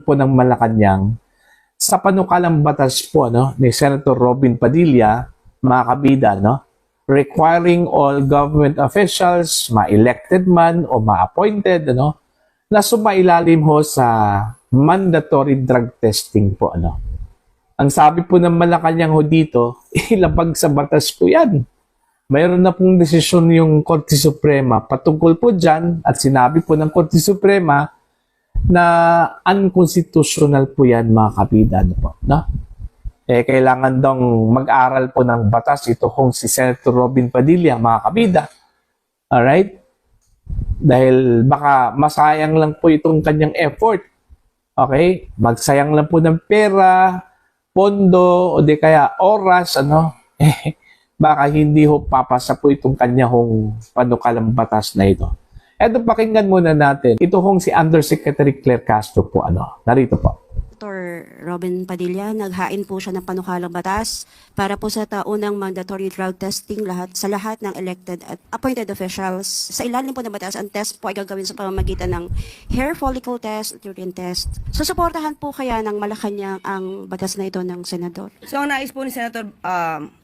po ng Malacanang sa panukalang batas po ni Senator Robin Padilla, mga kabida, requiring all government officials, ma-elected man o ma-appointed, na sumailalim ho sa mandatory drug testing po. Ang sabi po ng Malacanang ho dito, ilabag sa batas po yan. Mayroon na pong desisyon yung Korte Suprema patungkol po dyan at sinabi po ng Korte Suprema na unconstitutional po yan, mga kabida. Kailangan daw mag-aral po ng batas ito kung si Senator Robin Padilla, mga kabida. Alright? Dahil baka masayang lang po itong kanyang effort. Okay? Magsayang lang po ng pera, pondo, o di kaya oras, baka hindi ho papasa po itong kanyang panukalang batas na ito. Eto, pakinggan muna natin. Ito hong si Undersecretary Claire Castro po. Narito po. Dr. Robin Padilla, naghain po siya ng panukalang batas para po sa taunang mandatory drug testing sa lahat ng elected at appointed officials. Sa ilalim po ng batas, ang test po ay gagawin sa pamamagitan ng hair follicle test at urine test. Susuportahan po kaya ng Malacanang ang batas na ito ng Senador? So ang nais po ni Senator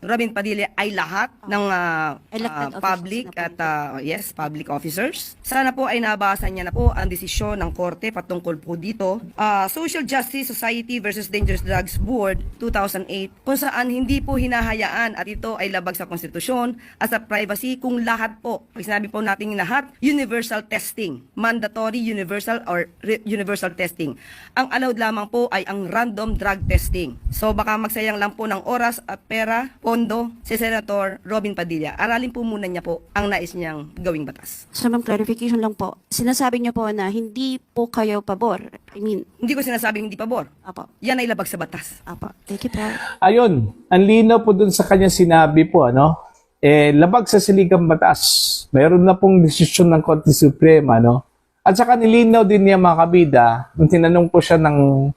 Robin Padilla ay lahat ng Elected public officials at public officers. Sana po ay nabasa niya na po ang desisyon ng korte patungkol po dito. Social Justice Society versus Dangerous Drugs Board 2008, kung saan hindi po hinahayaan at ito ay labag sa konstitusyon at sa privacy kung lahat po, pag sinabi po natin lahat, universal testing, mandatory universal or universal testing. Ang allowed lamang po ay ang random drug testing. So baka magsayang lang po ng oras at pera, pondo, si Senator Robin Padilla. Aralin po muna niya po ang nais niyang gawing batas. So ma'am, clarification lang po. Sinasabi niyo po na hindi po kayo pabor. Hindi ko sinasabing hindi pabor. Apo. Yan ay labag sa batas. Apo. Thank you po. Ayun, ang linaw po dun sa kanya sinabi po, labag sa saligang batas. Mayroon na pong desisyon ng Korte Suprema, At saka nilinaw din niya, mga kabida, nung tinanong po siya ng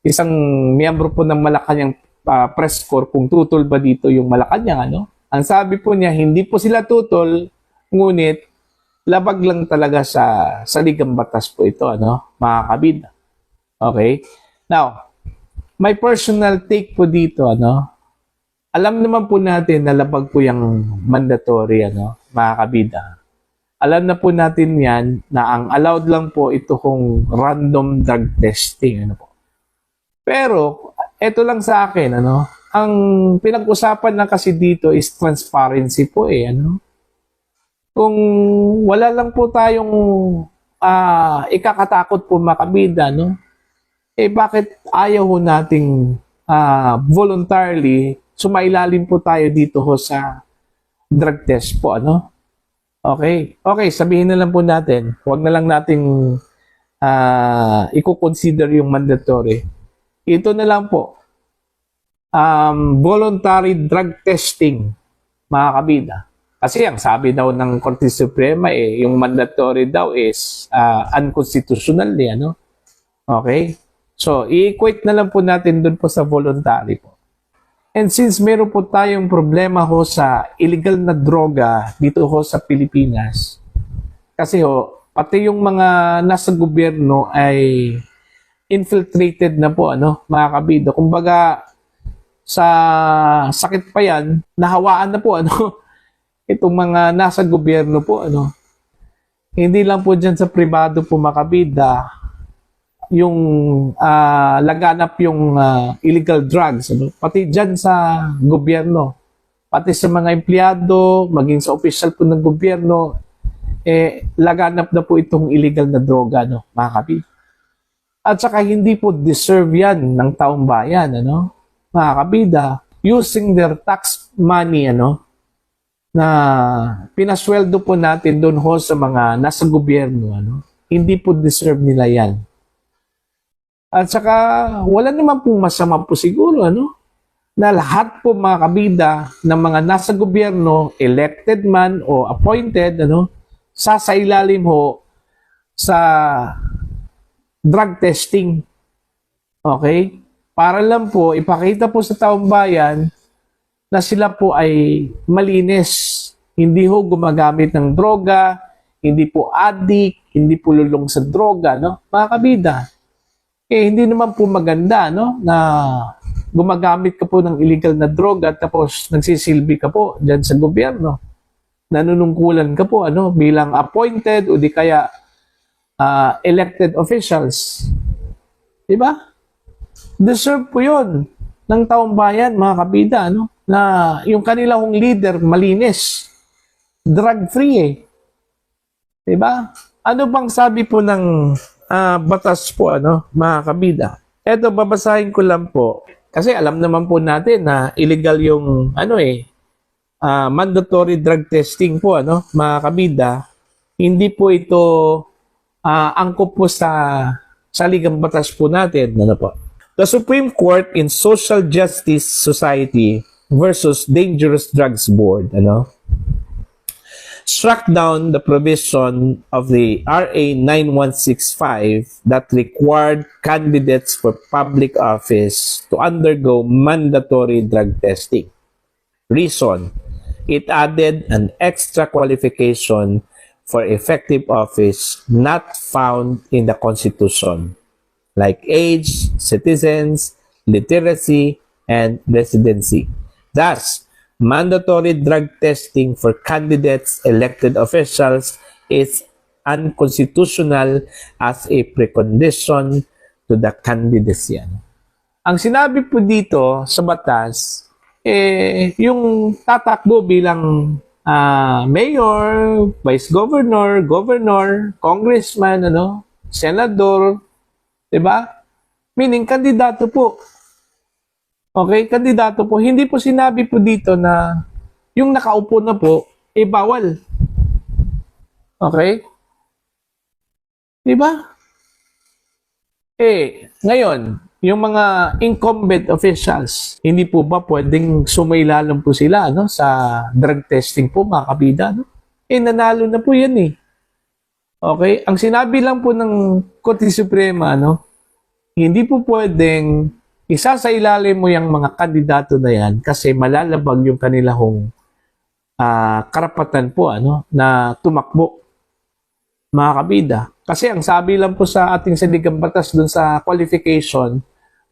isang miyembro po ng Malacanang press corps kung tutol ba dito yung Malacanang, Ang sabi po niya, hindi po sila tutol, ngunit labag lang talaga sa saligang batas po ito, mga kabida. Okay? Now, my personal take po dito, alam naman po natin na labag po yung mandatory, mga kabida. Alam na po natin yan na ang allowed lang po ito kung random drug testing, po. Pero, ito lang sa akin, ang pinag-usapan na kasi dito is transparency po, Kung wala lang po tayong ikakatakot po, mga kabida, bakit ayaw ho nating voluntarily sumailalim po tayo dito ho sa drug test po, Okay. Okay, sabihin na lang po natin. Huwag na lang nating i-consider yung mandatory. Ito na lang po. Voluntary drug testing, mga kabida. Kasi ang sabi daw ng Korte Suprema, yung mandatory daw is unconstitutional, Okay? So, i-equate na lang po natin dun po sa voluntary po. And since meron po tayong problema ho sa illegal na droga dito ho sa Pilipinas, kasi pati yung mga nasa gobyerno ay infiltrated na po, mga kabida. Kumbaga, sa sakit pa yan, nahawaan na po, itong mga nasa gobyerno po, Hindi lang po dyan sa pribado po, mga kabida, yung laganap yung illegal drugs, pati dyan sa gobyerno, pati sa mga empleyado, maging sa official po ng gobyerno, laganap na po itong illegal na droga, mga kabida. At saka hindi po deserve yan ng taong bayan, mga kabida, using their tax money, na pinasweldo po natin doon ho sa mga nasa gobyerno, hindi po deserve nila yan. At saka, wala naman pong masama po siguro, na lahat po, mga kabida ng mga nasa gobyerno, elected man o appointed, sasailalim ho sa drug testing. Okay? Para lang po, ipakita po sa taong bayan na sila po ay malinis. Hindi ho gumagamit ng droga, hindi po addict, hindi po lulong sa droga, mga kabida. hindi naman po maganda, no, na gumagamit ka po ng illegal na droga tapos nagsisilbi ka po diyan sa gobyerno. Nanunungkulan ka po, ano, bilang appointed o di kaya elected officials. Diba? Deserve po yun ng taong bayan, mga kabida, ano, na yung kanilang leader malinis, drug-free eh. Diba? Ano bang sabi po ng batas po, ano, mga kabida? Eto, babasahin ko lang po. Kasi alam naman po natin na illegal yung, ano mandatory drug testing po, ano, mga kabida. Hindi po ito angkop po sa saligang batas po natin. Ano po? The Supreme Court in Social Justice Society versus Dangerous Drugs Board, ano, struck down the provision of the RA 9165 that required candidates for public office to undergo mandatory drug testing. Reason: it added an extra qualification for effective office not found in the Constitution, like age, citizens, literacy, and residency. Thus, mandatory drug testing for candidates, elected officials is unconstitutional as a precondition to the candidacy. Ang sinabi po dito sa batas, yung tatakbo bilang mayor, vice governor, governor, congressman, ano, senador, 'di ba? Meaning kandidato po. Okay, kandidato po. Hindi po sinabi po dito na yung nakaupo na po bawal. Okay? 'Di ba? Ngayon, yung mga incumbent officials, hindi po ba pwedeng sumailalim po sila, no, sa drug testing po, mga kabida, no? Nanalo na po yan eh. Okay? Ang sinabi lang po ng Korte Suprema, no, hindi po pwedeng isa sa ilalim mo yung mga kandidato na yan kasi malalabag yung kanilang karapatan po, ano, na tumakbo, mga kabida. Kasi ang sabi lang po sa ating saligang batas dun sa qualification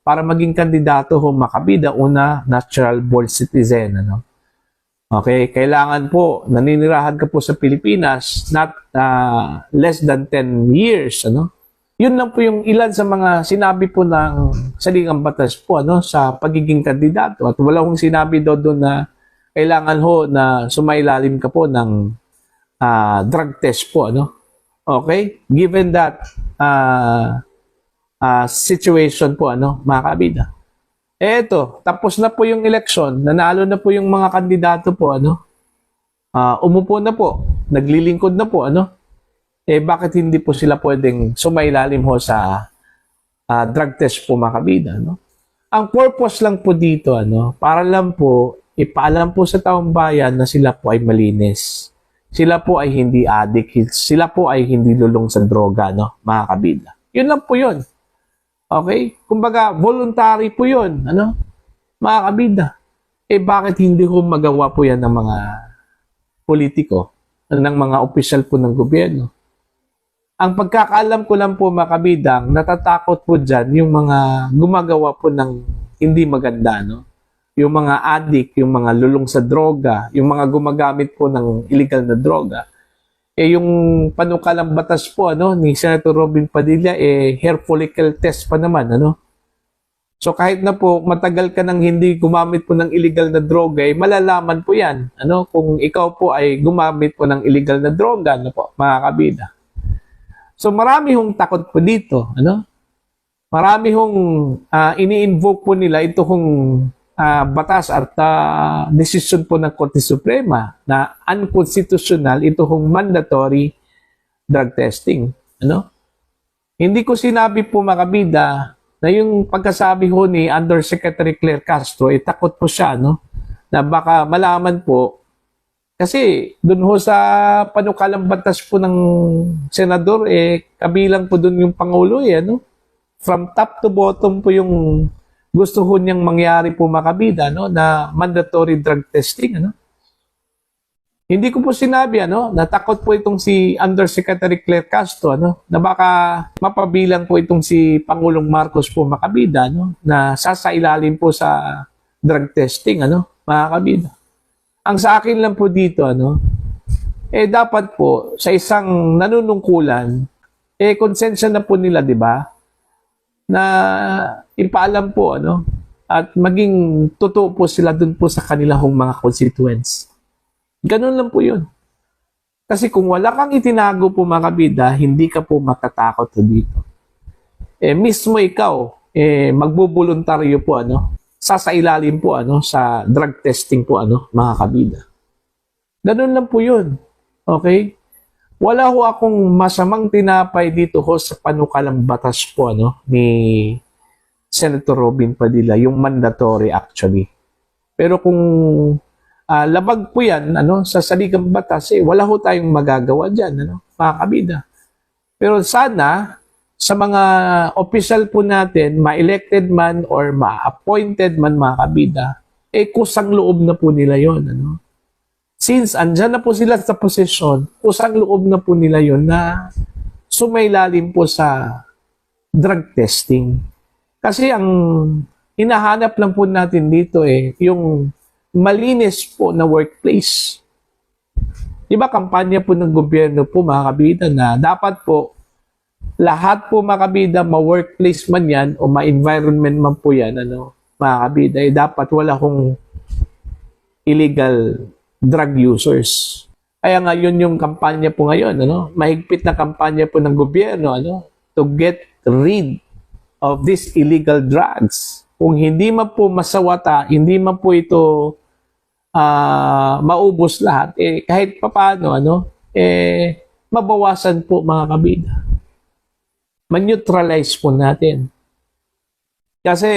para maging kandidato ho, mga kabida, una, natural born citizen, ano. Okay, kailangan po naninirahan ka po sa Pilipinas not less than 10 years, ano. Yun lang po yung ilan sa mga sinabi po ng saligang batas po, ano, sa pagiging kandidato. At wala hong sinabi doon na kailangan ho na sumailalim ka po ng drug test po, ano. Okay? Given that situation po, ano, mga kabida. Eto, tapos na po yung election, nanalo na po yung mga kandidato po, ano. Umupo na po, naglilingkod na po, ano. Bakit hindi po sila pwedeng sumailalim ho sa drug test po, mga kabida, no? Ang purpose lang po dito, ano, para lang po ipaalam po sa taong bayan na sila po ay malinis. Sila po ay hindi addict, sila po ay hindi lulong sa droga, no, mga kabida. Yun lang po yun. Okay? Kumbaga, voluntary po yun, ano, mga kabida. Bakit hindi ho magawa po yan ng mga politiko, ng mga opisyal po ng gobyerno? Ang pagkakaalam ko lang po, mga kabidang, natatakot po dyan yung mga gumagawa po ng hindi maganda, no? Yung mga addict, yung mga lulong sa droga, yung mga gumagamit po ng illegal na droga. Yung panukalang batas po, ano, ni Senator Robin Padilla, hair follicle test pa naman, ano? So kahit na po matagal ka nang hindi gumamit po ng illegal na droga, malalaman po yan, ano, kung ikaw po ay gumamit po ng illegal na droga, ano po, mga kabida. So marami hong takot po dito, ano? Marami hong ini-invoke po nila ito hong batas at decision po ng Korte Suprema na unconstitutional ito hong mandatory drug testing, ano? Hindi ko sinabi po, mga kabida, na yung pagkasabi ho ni Undersecretary Claire Castro, takot po siya, no? Na baka malaman po. Kasi dun ho sa panukalang batas po ng senador, kabilang po dun yung Pangulo, ano? From top to bottom po yung gusto ho niyang mangyari po, mga kabida, no? Na mandatory drug testing, ano? Hindi ko po sinabi natakot po itong si Undersecretary Claire Castro na baka mapabilang po itong si Pangulong Marcos po makabida na sasailalim po sa drug testing mga kabida. Ang sa akin lang po dito dapat po sa isang nanunungkulan konsensya na po nila, di ba? Na ipaalam po at maging totoo po sila dun po sa kanilang mga constituents. Ganun lang po yun. Kasi kung wala kang itinago po mga kabida, hindi ka po matatakot dito. Mismo ikaw, magbubuluntaryo po sasailalim po sa drug testing po mga kabida. Ganun lang po yun. Okay? Wala ho akong masamang tinapay dito sa panukalang batas po ni Senator Robin Padilla, yung mandatory actually. Pero kung labag po yan sa saligang batas, wala ho tayong magagawa dyan, mga kabida. Pero sana, sa mga official po natin, ma-elected man or ma-appointed man, mga kabida, kusang loob na po nila yon Since andyan na po sila sa posisyon, kusang loob na po nila yon na sumailalim po sa drug testing. Kasi ang hinahanap lang po natin dito yung malinis po na workplace. Di ba kampanya po ng gobyerno po mga kabida na dapat po lahat po mga kabida, ma-workplace man yan o ma-environment man po yan, mga kabida, dapat wala kong illegal drug users. Kaya nga yun yung kampanya po ngayon, mahigpit na kampanya po ng gobyerno, to get rid of these illegal drugs. Kung hindi man po masawata, hindi man po ito maubos lahat, kahit papaano, mabawasan po mga kabida. Man-neutralize po natin. Kasi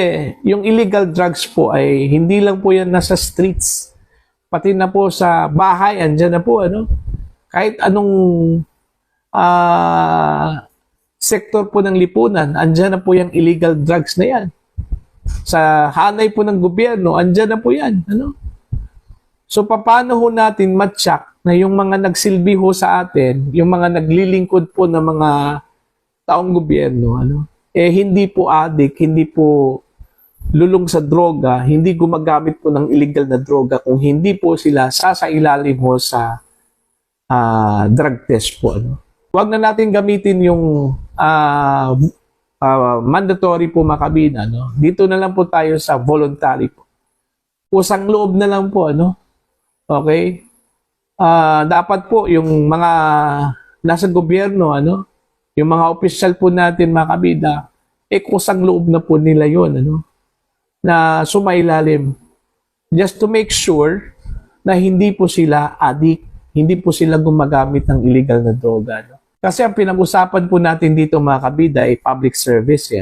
yung illegal drugs po ay hindi lang po yan nasa streets. Pati na po sa bahay, andyan na po, kahit anong sektor po ng lipunan, andyan na po yung illegal drugs na yan. Sa hanay po ng gobyerno, andyan na po yan, So, paano ho natin matcheck na yung mga nagsilbi ho sa atin, yung mga naglilingkod po ng mga taong gobyerno, hindi po addict, hindi po lulong sa droga, hindi gumagamit po ng illegal na droga, kung hindi po sila sasailalim ho sa drug test po. Huwag na natin gamitin yung mandatory po mga kabida. Dito na lang po tayo sa voluntary po. Usang loob na lang po, Okay? Dapat po yung mga nasa gobyerno, yung mga opisyal po natin, mga kabida, kusang loob na po nila yun, na sumailalim. Just to make sure na hindi po sila addict, hindi po sila gumagamit ng illegal na droga. Kasi ang pinag-usapan po natin dito, mga kabida, ay public service.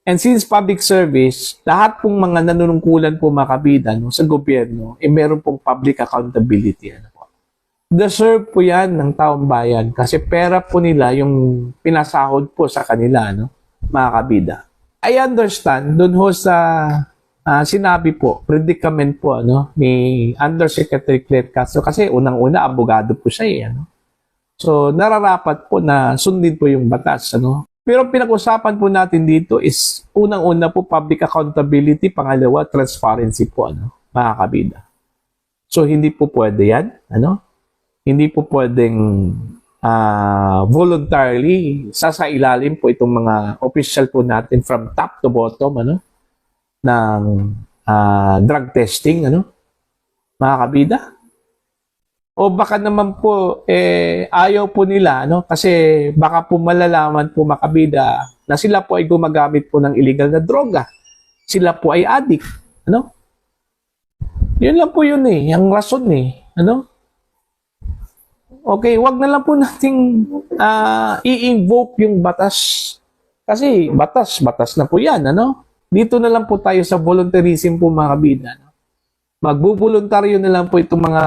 And since public service, lahat pong mga nanunungkulan po mga kabida sa gobyerno, meron pong public accountability. Deserve po yan ng taong bayan kasi pera po nila yung pinasahod po sa kanila, mga kabida. I understand dun ho sa sinabi po, predicament po ni Undersecretary Claire Castro kasi unang-una, abogado po siya. So, nararapat po na sundin po yung batas. Pero pinag-usapan po natin dito is unang-una po public accountability, pangalawa transparency po mga kabida. So hindi po pwede yan, Hindi po pwedeng voluntarily sasailalim po itong mga official po natin from top to bottom ng drug testing mga kabida. O baka naman po, ayaw po nila, kasi baka po malalaman po makabida na sila po ay gumagamit po ng illegal na droga. Sila po ay addict. Yun lang po yun ang rason Okay, wag na lang po nating i-invoke yung batas. Kasi batas na po yan, Dito na lang po tayo sa voluntarism po mga kabida. Magbuboluntaryo na lang po itong mga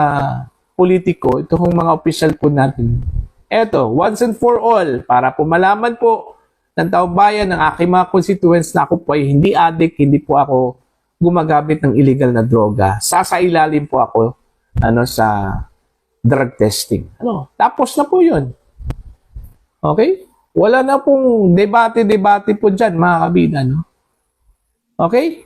politiko, itong mga opisyal po natin. Eto, once and for all, para po malaman po ng taong bayan, ng aking mga constituents na ako po ay hindi addict, hindi po ako gumagamit ng illegal na droga. Sasailalim po ako sa drug testing. Ano? Tapos na po yun. Okay? Wala na pong debate-debate po dyan, mga kabida. No? Okay?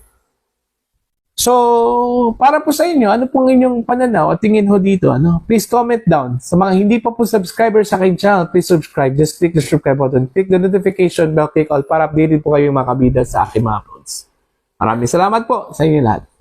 So, para po sa inyo, ano pong inyong pananaw at tingin ho dito? Ano? Please comment down. Sa mga hindi pa po subscriber sa aking channel, please subscribe. Just click the subscribe button. Click the notification bell, click all para updated po kayo mga kabida sa aking mga uploads. Maraming salamat po sa inyo lahat.